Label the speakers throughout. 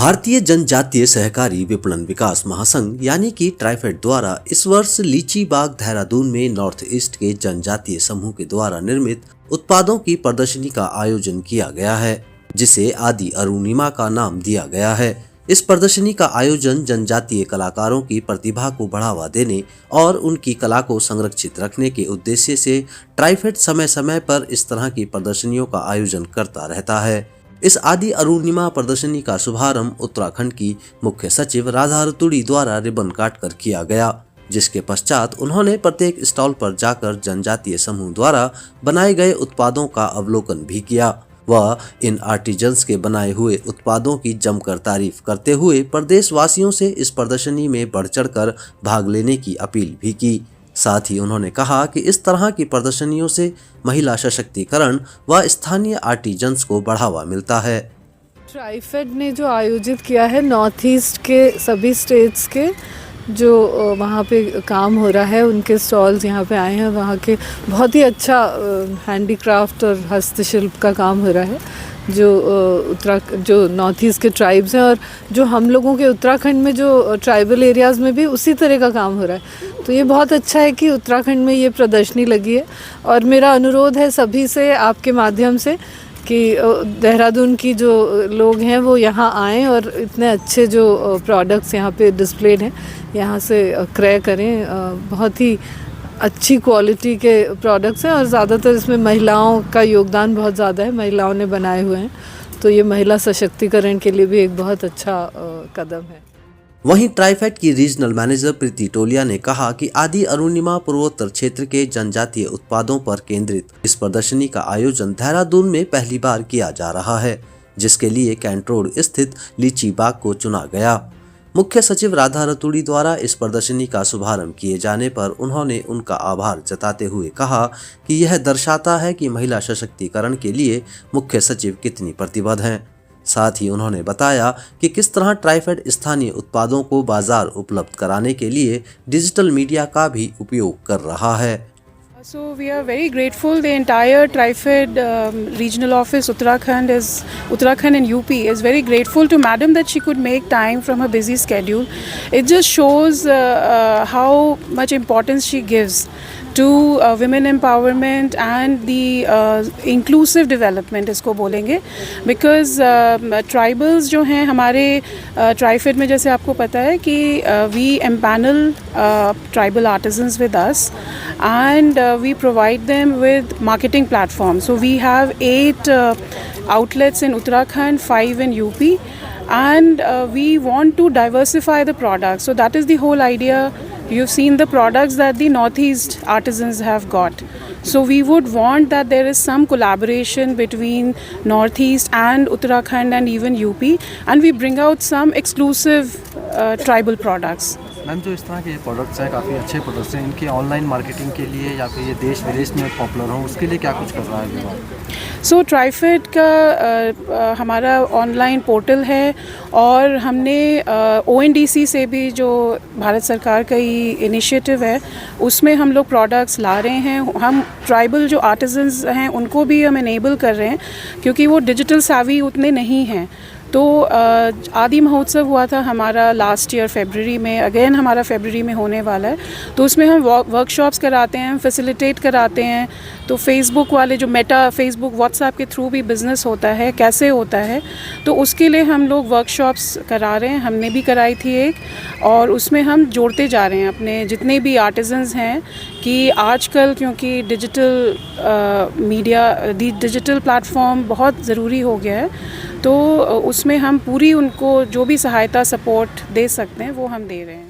Speaker 1: भारतीय जनजातीय सहकारी विपणन विकास महासंघ यानी कि ट्राइफेड द्वारा इस वर्ष लीची बाग देहरादून में नॉर्थ ईस्ट के जनजातीय समूह के द्वारा निर्मित उत्पादों की प्रदर्शनी का आयोजन किया गया है, जिसे आदि अरुणिमा का नाम दिया गया है। इस प्रदर्शनी का आयोजन जनजातीय कलाकारों की प्रतिभा को बढ़ावा देने और उनकी कला को संरक्षित रखने के उद्देश्य से ट्राइफेड समय समय पर इस तरह की प्रदर्शनियों का आयोजन करता रहता है। इस आदि अरुणिमा प्रदर्शनी का शुभारंभ उत्तराखंड की मुख्य सचिव राधा रतूड़ी द्वारा रिबन काटकर किया गया, जिसके पश्चात उन्होंने प्रत्येक स्टॉल पर जाकर जनजातीय समूह द्वारा बनाए गए उत्पादों का अवलोकन भी किया। वह इन आर्टिजन्स के बनाए हुए उत्पादों की जमकर तारीफ करते हुए प्रदेशवासियों से इस प्रदर्शनी में बढ़ चढ़कर भाग लेने की अपील भी की। साथ ही उन्होंने कहा कि इस तरह की प्रदर्शनियों से महिला सशक्तिकरण व स्थानीय आर्टिजन्स को बढ़ावा मिलता है।
Speaker 2: ट्राइफेड ने जो आयोजित किया है नॉर्थ ईस्ट के सभी स्टेट्स के जो वहाँ पे काम हो रहा है, उनके स्टॉल्स यहाँ पे आए हैं। वहाँ के बहुत ही अच्छा हैंडीक्राफ्ट और हस्तशिल्प का काम हो रहा है जो नॉर्थ ईस्ट के ट्राइब्स हैं, और जो हम लोगों के उत्तराखंड में जो ट्राइबल एरियाज़ में भी उसी तरह का काम हो रहा है। तो ये बहुत अच्छा है कि उत्तराखंड में ये प्रदर्शनी लगी है, और मेरा अनुरोध है सभी से आपके माध्यम से कि देहरादून की जो लोग हैं वो यहाँ आएँ और इतने अच्छे जो प्रोडक्ट्स यहाँ पे डिस्प्लेड हैं यहाँ से क्रय करें। बहुत ही अच्छी क्वालिटी के प्रोडक्ट्स हैं और ज़्यादातर इसमें महिलाओं का योगदान बहुत ज़्यादा है, महिलाओं ने बनाए हुए हैं। तो ये महिला सशक्तिकरण के लिए भी एक बहुत अच्छा कदम है।
Speaker 1: वहीं ट्राइफेड की रीजनल मैनेजर प्रीति टोलिया ने कहा कि आदि अरुणिमा पूर्वोत्तर क्षेत्र के जनजातीय उत्पादों पर केंद्रित इस प्रदर्शनी का आयोजन देहरादून में पहली बार किया जा रहा है, जिसके लिए कैंट रोड स्थित लीची बाग को चुना गया। मुख्य सचिव राधा रतूड़ी द्वारा इस प्रदर्शनी का शुभारंभ किए जाने पर उन्होंने उनका आभार जताते हुए कहा कि यह दर्शाता है कि महिला सशक्तिकरण के लिए मुख्य सचिव कितनी प्रतिबद्ध हैं। साथ ही उन्होंने बताया कि किस तरह ट्राइफेड स्थानीय उत्पादों को बाजार उपलब्ध कराने के लिए डिजिटल मीडिया का भी उपयोग कर रहा है।
Speaker 3: So we are very grateful. The entire TriFed regional office Uttarakhand and UP is very grateful to Madam that she could make time from her busy schedule. It just shows how much importance she gives to women empowerment and the inclusive development इसको बोलेंगे, because tribals जो हैं हमारे TriFed में, जैसे आपको पता है कि we empanel tribal artisans with us and we provide them with marketing platforms. So we have 8 outlets in Uttarakhand, 5 in UP, and we want to diversify the products. So that is the whole idea. You've seen the products that the Northeast artisans have got. So we would want that there is some collaboration between Northeast and Uttarakhand and even UP, and we bring out some exclusive tribal products.
Speaker 4: Ma'am, जो इस तरह के products हैं काफ़ी अच्छे products हैं, इनकी online marketing के लिए या फिर ये देश विदेश में पॉपुलर हो, उसके लिए क्या कुछ कर रहा है विभाग?
Speaker 3: सो ट्राइफेड का हमारा ऑनलाइन पोर्टल है, और हमने ONDC से भी, जो भारत सरकार का ही इनिशिएटिव है, उसमें हम लोग प्रोडक्ट्स ला रहे हैं। हम ट्राइबल जो आर्टिजन्स हैं उनको भी हम इनेबल कर रहे हैं, क्योंकि वो डिजिटल सावी उतने नहीं हैं। तो आदि महोत्सव हुआ था हमारा लास्ट ईयर फरवरी में, अगेन हमारा फरवरी में होने वाला है। तो उसमें हम वर्कशॉप्स कराते हैं, हम फैसिलिटेट कराते हैं। तो फेसबुक वाले जो मेटा, फेसबुक, व्हाट्सएप के थ्रू भी बिज़नेस होता है, कैसे होता है, तो उसके लिए हम लोग वर्कशॉप्स करा रहे हैं। हमने भी कराई थी एक, और उसमें हम जोड़ते जा रहे हैं अपने जितने भी आर्टिजन्स हैं, कि आजकल क्योंकि डिजिटल मीडिया, डिजिटल प्लेटफॉर्म बहुत ज़रूरी हो गया है, तो उसमें हम पूरी उनको जो भी सहायता सपोर्ट दे सकते हैं वो हम दे रहे हैं।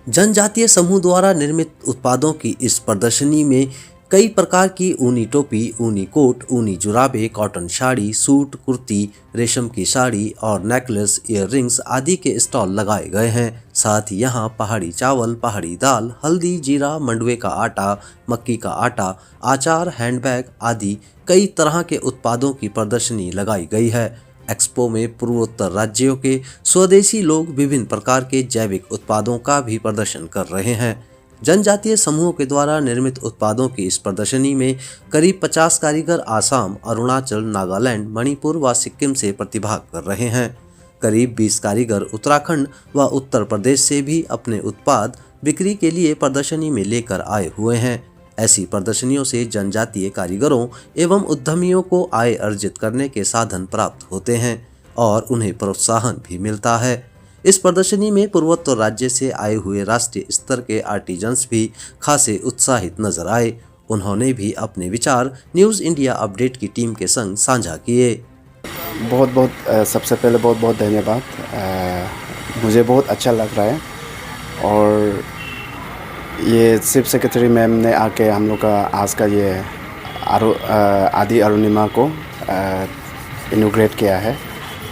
Speaker 1: जनजातीय समूह द्वारा निर्मित उत्पादों की इस प्रदर्शनी में कई प्रकार की ऊनी टोपी, ऊनी कोट, ऊनी जुराबे, कॉटन साड़ी, सूट, कुर्ती, रेशम की साड़ी और नेकलेस, ईयररिंग्स आदि के स्टॉल लगाए गए हैं। साथ ही यहाँ पहाड़ी चावल, पहाड़ी दाल, हल्दी, जीरा, मंडुवे का आटा, मक्की का आटा, आचार, हैंडबैग आदि कई तरह के उत्पादों की प्रदर्शनी लगाई गई है। एक्सपो में पूर्वोत्तर राज्यों के स्वदेशी लोग विभिन्न प्रकार के जैविक उत्पादों का भी प्रदर्शन कर रहे हैं। जनजातीय समूहों के द्वारा निर्मित उत्पादों की इस प्रदर्शनी में करीब 50 कारीगर आसाम, अरुणाचल, नागालैंड, मणिपुर व सिक्किम से प्रतिभाग कर रहे हैं। करीब 20 कारीगर उत्तराखंड व उत्तर प्रदेश से भी अपने उत्पाद बिक्री के लिए प्रदर्शनी में लेकर आए हुए हैं। ऐसी प्रदर्शनियों से जनजातीय कारीगरों एवं उद्यमियों को आय अर्जित करने के साधन प्राप्त होते हैं और उन्हें प्रोत्साहन भी मिलता है। इस प्रदर्शनी में पूर्वोत्तर राज्य से आए हुए राष्ट्रीय स्तर के आर्टिजन्स भी खासे उत्साहित नजर आए। उन्होंने भी अपने विचार न्यूज़ इंडिया अपडेट की टीम के संग साझा किए।
Speaker 5: सबसे पहले बहुत बहुत धन्यवाद। मुझे बहुत अच्छा लग रहा है और ये चीफ सेक्रेटरी मैम ने आके हम लोग का आज का ये आदि अरुणिमा को इनॉग्रेट किया है,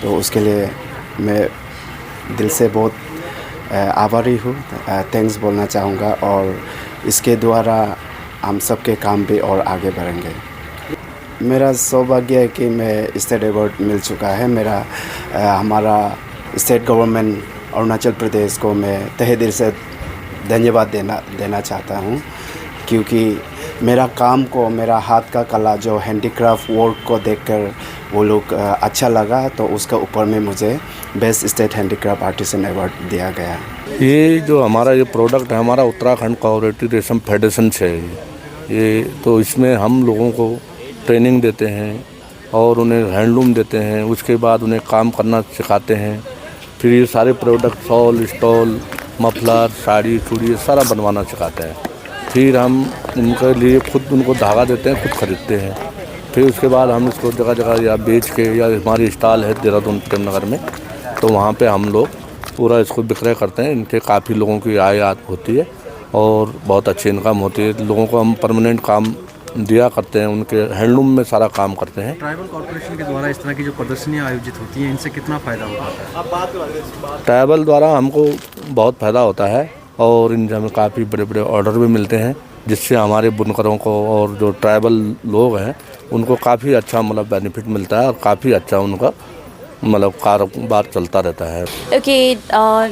Speaker 5: तो उसके लिए मैं दिल से बहुत आभारी हूँ, थैंक्स बोलना चाहूँगा। और इसके द्वारा हम सबके काम भी और आगे बढ़ेंगे। मेरा सौभाग्य है कि मैं स्टेट अवार्ड मिल चुका है। हमारा स्टेट गवर्नमेंट अरुणाचल प्रदेश को मैं तहे दिल से धन्यवाद देना चाहता हूँ, क्योंकि मेरा काम को, मेरा हाथ का कला जो हैंडीक्राफ्ट वर्क को देखकर वो लोग अच्छा लगा, तो उसका ऊपर में मुझे best state handicraft artisan award दिया गया।
Speaker 6: ये जो हमारा ये प्रोडक्ट है, हमारा उत्तराखंड कोऑपरेटिव रेशम फेडरेशन से है ये, तो इसमें हम लोगों को ट्रेनिंग देते हैं और उन्हें हैंडलूम देते हैं। उसके बाद उन्हें काम करना सिखाते हैं। फिर ये सारे product shawl, stall, muffler, sari, चूड़ी सारा बनवाना सिखाते हैं। फिर हम उनके लिए खुद उनको धागा देते हैं, खुद ख़रीदते हैं। फिर उसके बाद हम इसको जगह जगह या बेच के, या हमारी स्टॉल है देहरादून प्रेमनगर में, तो वहाँ पे हम लोग पूरा इसको विक्रय करते हैं। इनके काफ़ी लोगों की आय होती है और बहुत अच्छी इनकम होती है। लोगों को हम परमानेंट काम दिया करते हैं, उनके हैंडलूम में सारा काम करते हैं।
Speaker 4: ट्राइबल कॉर्पोरेशन के द्वारा इस तरह की जो प्रदर्शनियाँ आयोजित होती हैं, इनसे कितना फ़ायदा होता है?
Speaker 6: ट्राइबल द्वारा हमको बहुत फ़ायदा होता है और इनसे हमें काफ़ी बड़े बड़े ऑर्डर भी मिलते हैं, जिससे हमारे बुनकरों को और जो ट्राइबल लोग हैं उनको काफ़ी अच्छा बेनिफिट मिलता है और काफ़ी अच्छा उनका कारोबार चलता रहता है।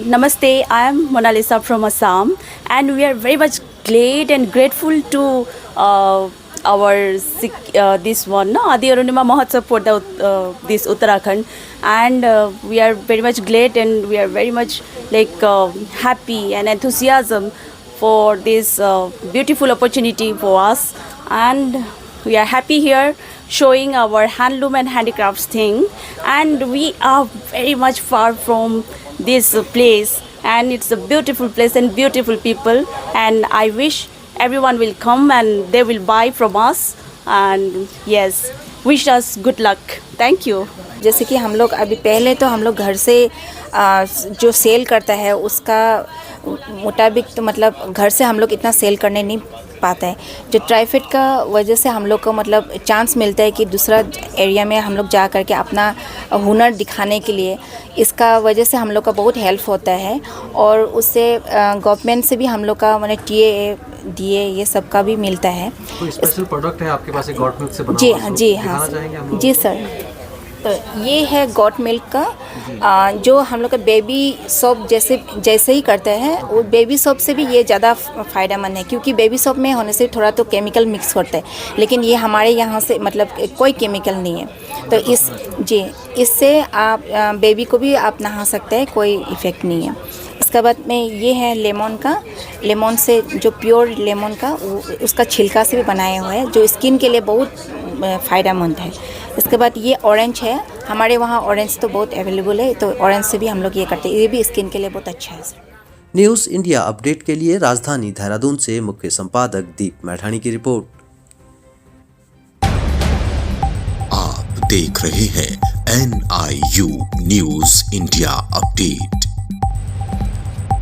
Speaker 7: नमस्ते, I am Monalisa from Assam and we are very much glad and grateful to this one Adi Arunima Mahotsav for this Uttarakhand, and we are very much glad and we are very much happy and enthusiasm for this beautiful opportunity for us, and we are happy here showing our handloom and handicrafts thing, and we are very much far from this place, and it's a beautiful place and beautiful people, and I wish everyone will come and they will buy from us, and yes, wish us good luck. Thank you.
Speaker 8: जैसे कि हम लोग अभी पहले तो हम लोग घर से जो सेल करता है उसका मुताबिक तो घर से हम लोग इतना सेल करने नहीं पाता है। जो ट्राइफेड का वजह से हम लोग को चांस मिलता है कि दूसरा एरिया में हम लोग जा कर के अपना हुनर दिखाने के लिए, इसका वजह से हम लोग का बहुत हेल्प होता है। और उससे गवर्नमेंट से भी हम लोग का TA DA ये सब का भी मिलता है।
Speaker 4: तो स्पेशल प्रोडक्ट है आपके पास गॉट मिल्क से बना
Speaker 8: जी
Speaker 4: हुआ,
Speaker 8: जी हाँ जी सर। तो ये है गॉट मिल्क का, जो हम लोग का बेबी सोप जैसे ही करते हैं, वो बेबी सोप से भी ये ज़्यादा फ़ायदेमंद है, क्योंकि बेबी सोप में होने से थोड़ा तो केमिकल मिक्स होता है, लेकिन ये हमारे यहाँ से कोई केमिकल नहीं है। तो इससे आप बेबी को भी आप नहा सकते हैं, कोई इफ़ेक्ट नहीं है। इसके बाद में ये है लेमन से जो प्योर लेमन का उसका छिलका से भी बनाया हुआ है, जो स्किन के लिए बहुत फ़ायदेमंद है। इसके बाद ये ऑरेंज है, हमारे वहाँ ऑरेंज तो बहुत अवेलेबल है, तो ऑरेंज से भी हम लोग ये करते हैं, ये भी स्किन के लिए बहुत अच्छा है सर।
Speaker 1: न्यूज़ इंडिया अपडेट के लिए राजधानी देहरादून से मुख्य संपादक दीप मैठानी की रिपोर्ट।
Speaker 9: आप देख रहे हैं NIU न्यूज़ इंडिया अपडेट।